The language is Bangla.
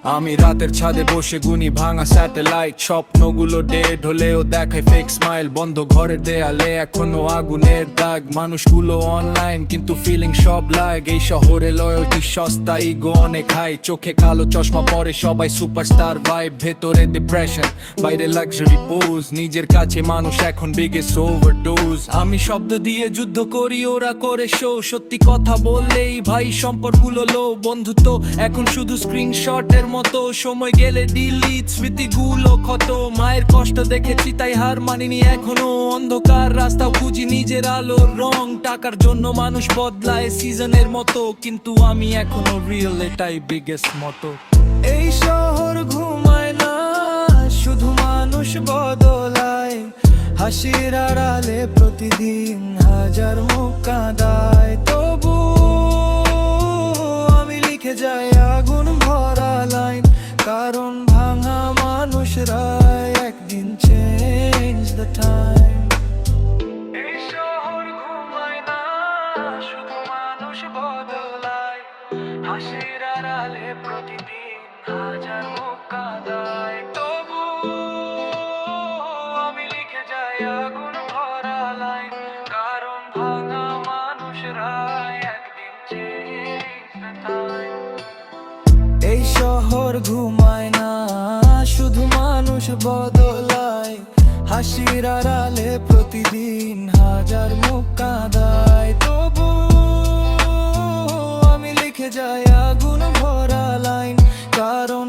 আমি রাতের ছাদে বসে গুনি ভাঙা স্যাটেলাইট, স্বপ্নগুলো ডেড হলেও দেখায় ফেক স্মাইল। বন্ধ ঘরের দেয়ালে এখনো আগুনের দাগ, মানুষগুলো অনলাইন কিন্তু ফিলিং সব লাগ। এই শহরে লয়্যালটি সস্তা, ইগো অনেক হাই, চোখে কালো চশমা পরে সবাই সুপারস্টার ভাইব। ভেতরে ডিপ্রেশন, বাইরে লাক্সারি পোজ, নিজের কাছে মানুষ এখন বিগেস্ট ওভারডোজ। আমি শব্দ দিয়ে যুদ্ধ করি, ওরা করে শো। সত্যি কথা বললেই ভাই সম্পর্কগুলো লো, বন্ধুত্ব এখন শুধু স্ক্রিনশটের মতো। সময় গেলে ডিলিট, স্মৃতিগুলো ক্ষত। মায়ের কষ্ট দেখেছি তাই হার মানিনি এখনো, অন্ধকার রাস্তাও খুঁজি নিজের আলোর রং। টাকার জন্য মানুষ বদলায় সিজনের মতো, কিন্তু আমি এখনো রিয়েল, এটাই বিগেস্ট মতো। এই শহর ঘুমায় না, শুধু মানুষ বদলায়। হাসির আড়ালে প্রতিদিন হাজার মুখ কাঁদায়। তবু আমি লিখে যাই আগুন ভরা লাইন, কারণ ভাঙা মানুষরা একদিন চেঞ্জ দ্য টাইম। এই শহর ঘুমায় না, শুধু মানুষ বদলায়। হাসির আড়ালে প্রতিদিন হাজার মুখ কাঁদায়। তবু আমি লিখে যাই আগুন ভরা লাইন, কারণ ভাঙা মানুষরা একদিন চেঞ্জ দ্য টাইম। এই শহর ঘুমায় না, শুধু মানুষ বদলায়। হাসির আড়ালে প্রতিদিন হাজার মুখ কাঁদায়। তবু আমি লিখে যাই আগুন ভরা লাইন, কারণ